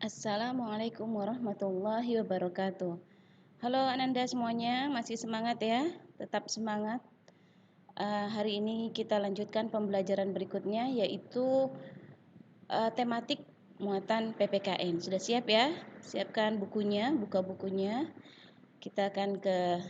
Assalamualaikum warahmatullahi wabarakatuh. Halo Ananda semuanya, masih semangat ya? Tetap semangat. Hari ini kita lanjutkan pembelajaran berikutnya, yaitu tematik muatan PPKN. Sudah siap ya? Siapkan bukunya, buka bukunya. Kita akan ke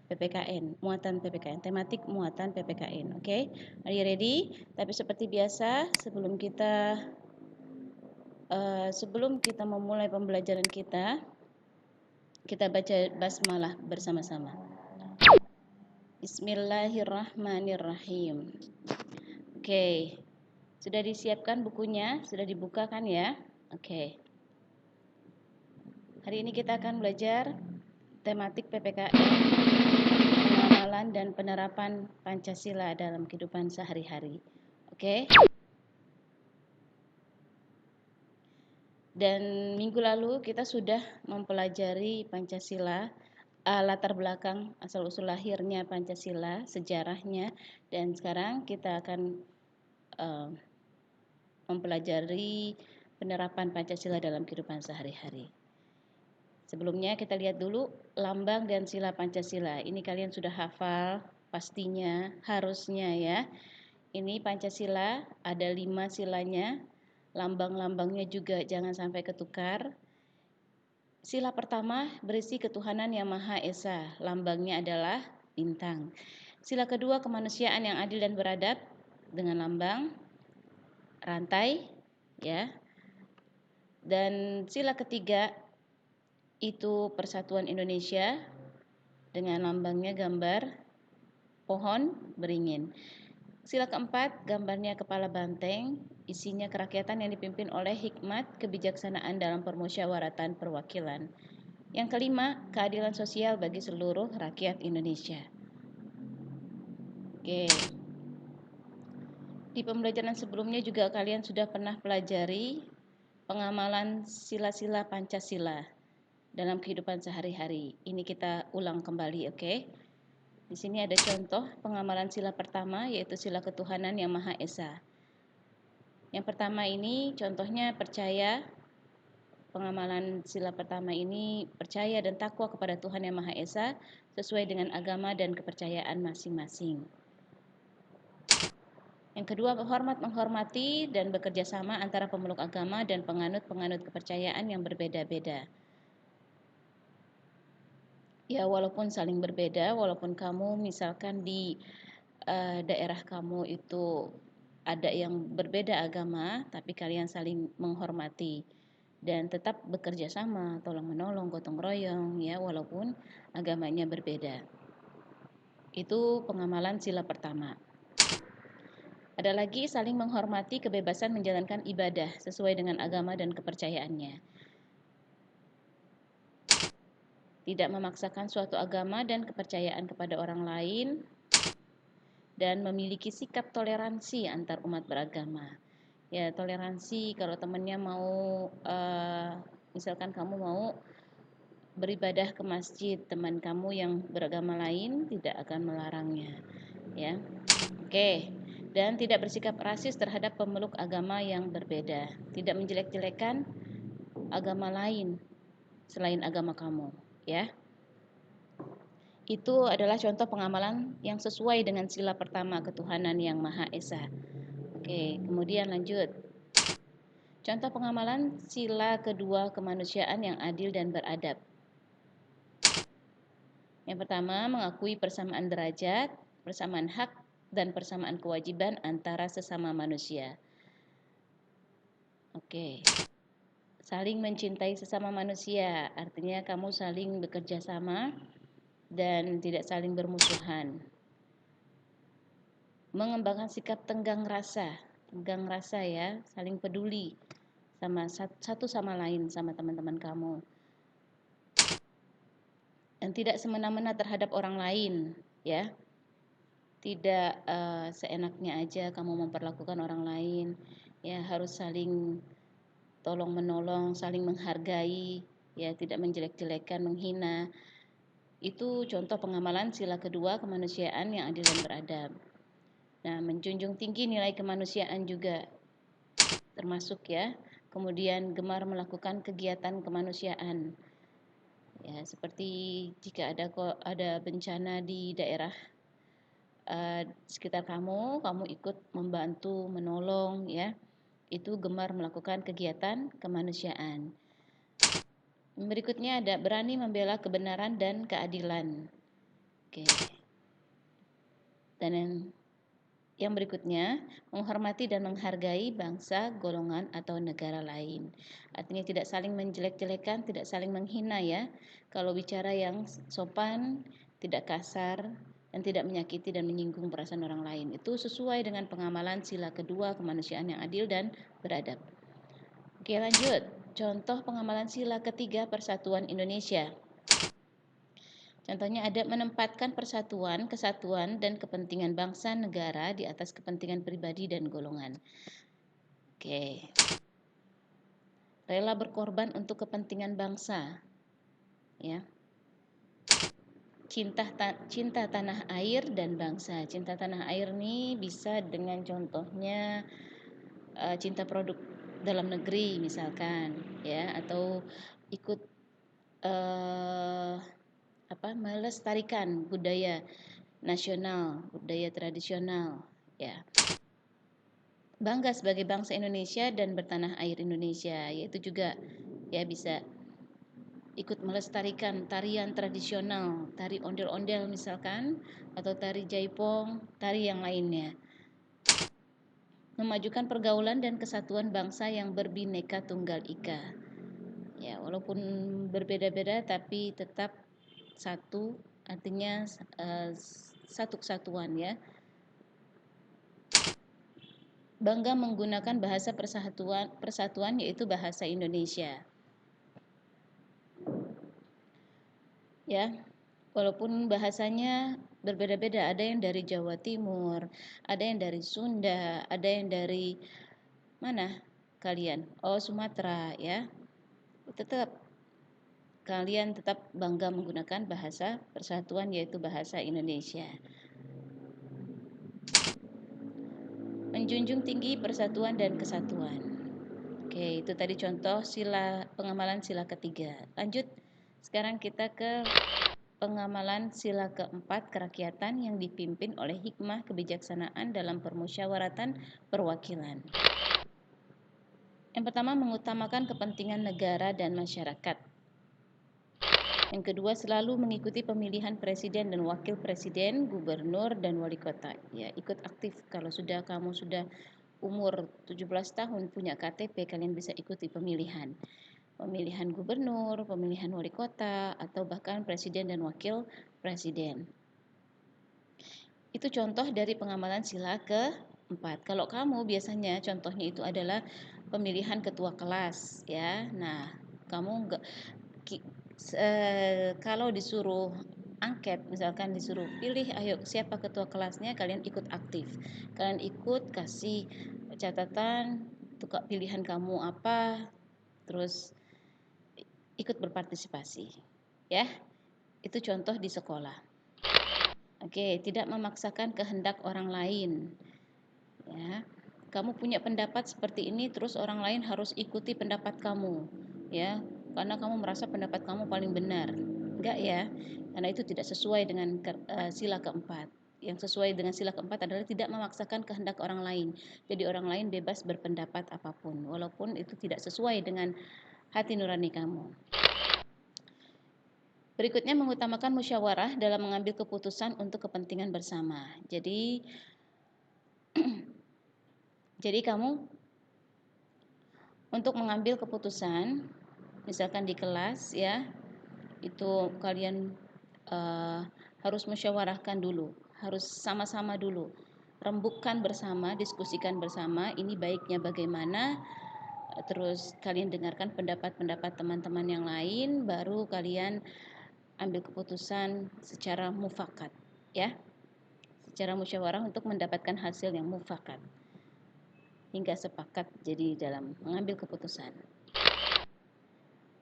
PPKN, muatan PPKN, tematik muatan PPKN. Oke, are you ready? Tapi seperti biasa, sebelum kita memulai pembelajaran kita baca basmalah bersama-sama. Bismillahirrahmanirrahim. Oke, sudah disiapkan bukunya, sudah dibuka kan ya? Oke. Hari ini kita akan belajar tematik PPKN, pengamalan dan penerapan Pancasila dalam kehidupan sehari-hari. Oke. Dan minggu lalu kita sudah mempelajari Pancasila, latar belakang asal-usul lahirnya Pancasila, sejarahnya, dan sekarang kita akan mempelajari penerapan Pancasila dalam kehidupan sehari-hari. Sebelumnya kita lihat dulu lambang dan sila Pancasila. Ini kalian sudah hafal pastinya, harusnya ya. Ini Pancasila, ada 5 silanya. Lambang-lambangnya juga jangan sampai ketukar. Sila pertama berisi ketuhanan yang Maha Esa, lambangnya adalah bintang. Sila kedua kemanusiaan yang adil dan beradab dengan lambang rantai, ya. Dan sila ketiga itu persatuan Indonesia dengan lambangnya gambar pohon beringin. Sila keempat gambarnya kepala banteng, isinya kerakyatan yang dipimpin oleh hikmat kebijaksanaan dalam permusyawaratan perwakilan. Yang kelima, keadilan sosial bagi seluruh rakyat Indonesia. Oke. Di pembelajaran sebelumnya juga kalian sudah pernah pelajari pengamalan sila-sila Pancasila dalam kehidupan sehari-hari. Ini kita ulang kembali, oke? Di sini ada contoh pengamalan sila pertama, yaitu sila ketuhanan yang Maha Esa. Yang pertama ini contohnya percaya. Pengamalan sila pertama ini percaya dan takwa kepada Tuhan yang Maha Esa sesuai dengan agama dan kepercayaan masing-masing. Yang kedua, menghormati dan bekerja sama antara pemeluk agama dan penganut-penganut kepercayaan yang berbeda-beda. Ya, walaupun saling berbeda, walaupun kamu misalkan di daerah kamu itu ada yang berbeda agama, tapi kalian saling menghormati dan tetap bekerja sama, tolong-menolong, gotong royong, ya, walaupun agamanya berbeda. Itu pengamalan sila pertama. Ada lagi saling menghormati kebebasan menjalankan ibadah sesuai dengan agama dan kepercayaannya. Tidak memaksakan suatu agama dan kepercayaan kepada orang lain, dan memiliki sikap toleransi antar umat beragama. Ya, toleransi kalau temannya mau, misalkan kamu mau beribadah ke masjid, teman kamu yang beragama lain tidak akan melarangnya. Ya, oke. Dan tidak bersikap rasis terhadap pemeluk agama yang berbeda. Tidak menjelek-jelekan agama lain selain agama kamu. Ya, itu adalah contoh pengamalan yang sesuai dengan sila pertama ketuhanan yang Maha Esa. Oke, kemudian lanjut. Contoh pengamalan sila kedua kemanusiaan yang adil dan beradab. Yang pertama, mengakui persamaan derajat, persamaan hak, dan persamaan kewajiban antara sesama manusia. Oke. Saling mencintai sesama manusia, artinya kamu saling bekerja sama dan tidak saling bermusuhan. Mengembangkan sikap tenggang rasa ya, saling peduli sama satu sama lain, sama teman-teman kamu. Dan tidak semena-mena terhadap orang lain, ya. Tidak seenaknya aja kamu memperlakukan orang lain, ya, harus saling tolong menolong, saling menghargai, ya, tidak menjelek-jelekan, menghina. Itu contoh pengamalan sila kedua kemanusiaan yang adil dan beradab. Nah, menjunjung tinggi nilai kemanusiaan juga termasuk, ya, kemudian gemar melakukan kegiatan kemanusiaan. Ya, seperti jika ada bencana di daerah sekitar kamu ikut membantu, menolong, ya. Itu gemar melakukan kegiatan kemanusiaan. Berikutnya ada berani membela kebenaran dan keadilan. Oke. Dan yang berikutnya, menghormati dan menghargai bangsa, golongan, atau negara lain. Artinya tidak saling menjelek-jelekan, tidak saling menghina ya. Kalau bicara yang sopan, tidak kasar, dan tidak menyakiti dan menyinggung perasaan orang lain. Itu sesuai dengan pengamalan sila kedua kemanusiaan yang adil dan beradab. Oke, lanjut. Contoh pengamalan sila ketiga Persatuan Indonesia. Contohnya ada menempatkan persatuan, kesatuan, dan kepentingan bangsa negara di atas kepentingan pribadi dan golongan. Oke. Rela berkorban untuk kepentingan bangsa. Ya. Cinta tanah air dan bangsa. Cinta tanah air ini bisa dengan contohnya cinta produk dalam negeri misalkan, ya, atau ikut melestarikan budaya nasional, budaya tradisional, ya. Bangga sebagai bangsa Indonesia dan bertanah air Indonesia, yaitu juga ya bisa ikut melestarikan tarian tradisional, tari ondel-ondel misalkan, atau tari jaipong, tari yang lainnya. Memajukan pergaulan dan kesatuan bangsa yang berbineka tunggal ika. Ya, walaupun berbeda-beda tapi tetap satu, artinya satu kesatuan ya. Bangga menggunakan bahasa persatuan yaitu bahasa Indonesia. Ya, walaupun bahasanya berbeda-beda, ada yang dari Jawa Timur, ada yang dari Sunda, ada yang dari mana kalian? Oh, Sumatera ya. Tetap kalian tetap bangga menggunakan bahasa persatuan yaitu bahasa Indonesia. Menjunjung tinggi persatuan dan kesatuan. Oke, itu tadi contoh pengamalan sila ketiga. Lanjut, sekarang kita ke pengamalan sila keempat kerakyatan yang dipimpin oleh hikmah kebijaksanaan dalam permusyawaratan perwakilan. Yang pertama, mengutamakan kepentingan negara dan masyarakat. Yang kedua, selalu mengikuti pemilihan presiden dan wakil presiden, gubernur, dan wali kota. Ya, ikut aktif. Kalau kamu sudah umur 17 tahun punya KTP, kalian bisa ikuti pemilihan. Pemilihan gubernur, pemilihan wali kota, atau bahkan presiden dan wakil presiden. Itu contoh dari pengamalan sila keempat. Kalau kamu biasanya contohnya itu adalah pemilihan ketua kelas, ya. Nah, kamu kalau disuruh angket, misalkan disuruh pilih, ayo siapa ketua kelasnya, kalian ikut aktif. Kalian ikut kasih catatan pilihan kamu apa, terus ikut berpartisipasi. Ya, itu contoh di sekolah. Oke, tidak memaksakan kehendak orang lain. Ya, kamu punya pendapat seperti ini, terus orang lain harus ikuti pendapat kamu. Ya, karena kamu merasa pendapat kamu paling benar. Enggak ya, karena itu tidak sesuai dengan sila keempat. Yang sesuai dengan sila keempat adalah tidak memaksakan kehendak orang lain. Jadi orang lain bebas berpendapat apapun, walaupun itu tidak sesuai dengan hati nurani kamu. Berikutnya, mengutamakan musyawarah dalam mengambil keputusan untuk kepentingan bersama. Jadi kamu untuk mengambil keputusan, misalkan di kelas ya, itu kalian harus musyawarahkan dulu, harus sama-sama dulu, rembukkan bersama, diskusikan bersama, ini baiknya bagaimana, terus kalian dengarkan pendapat-pendapat teman-teman yang lain, baru kalian ambil keputusan secara mufakat, ya, secara musyawarah untuk mendapatkan hasil yang mufakat, hingga sepakat jadi dalam mengambil keputusan.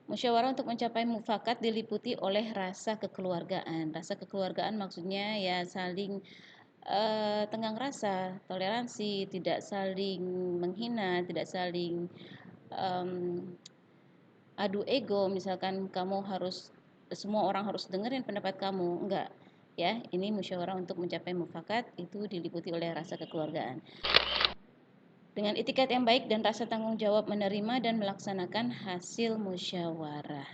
Musyawarah untuk mencapai mufakat diliputi oleh rasa kekeluargaan. Rasa kekeluargaan maksudnya ya saling tenggang rasa, toleransi, tidak saling menghina, tidak saling adu ego, misalkan kamu harus semua orang harus dengerin pendapat kamu, enggak. Ya, ini musyawarah untuk mencapai mufakat, itu diliputi oleh rasa kekeluargaan. Dengan itikat yang baik dan rasa tanggung jawab menerima dan melaksanakan hasil musyawarah.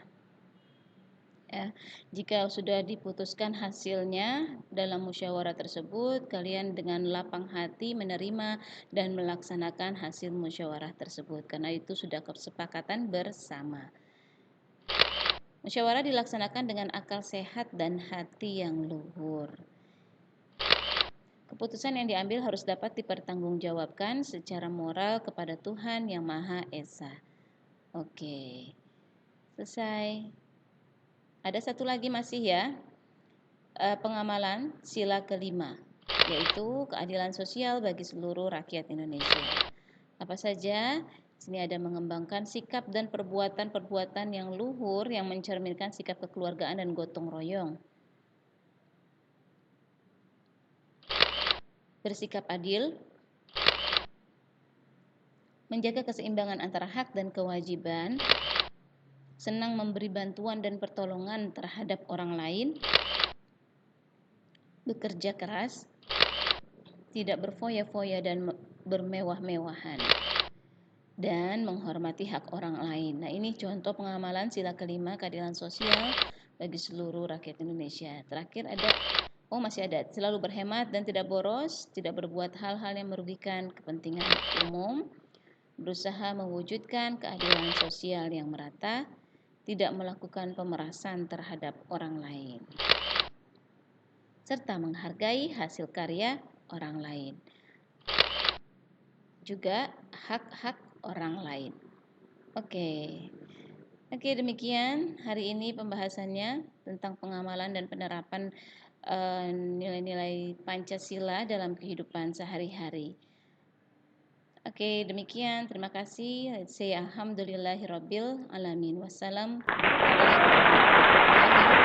Ya, jika sudah diputuskan hasilnya dalam musyawarah tersebut, kalian dengan lapang hati menerima dan melaksanakan hasil musyawarah tersebut, karena itu sudah kesepakatan bersama. Musyawarah dilaksanakan dengan akal sehat dan hati yang luhur. Keputusan yang diambil harus dapat dipertanggungjawabkan secara moral kepada Tuhan Yang Maha Esa. Oke, selesai. Ada satu lagi masih ya, pengamalan sila kelima, yaitu keadilan sosial bagi seluruh rakyat Indonesia. Apa saja? Sini ada mengembangkan sikap dan perbuatan-perbuatan yang luhur yang mencerminkan sikap kekeluargaan dan gotong royong. Bersikap adil, menjaga keseimbangan antara hak dan kewajiban, senang memberi bantuan dan pertolongan terhadap orang lain, bekerja keras, tidak berfoya-foya dan bermewah-mewahan, dan menghormati hak orang lain. Nah, ini contoh pengamalan sila kelima keadilan sosial bagi seluruh rakyat Indonesia. Terakhir masih ada, selalu berhemat dan tidak boros, tidak berbuat hal-hal yang merugikan kepentingan umum, berusaha mewujudkan keadilan sosial yang merata, tidak melakukan pemerasan terhadap orang lain, serta menghargai hasil karya orang lain, juga hak-hak orang lain. Oke, demikian hari ini pembahasannya tentang pengamalan dan penerapan nilai-nilai Pancasila dalam kehidupan sehari-hari. Oke, demikian. Terima kasih. Saya alhamdulillahirabbil alamin. Wassalamualaikum warahmatullahi wabarakatuh.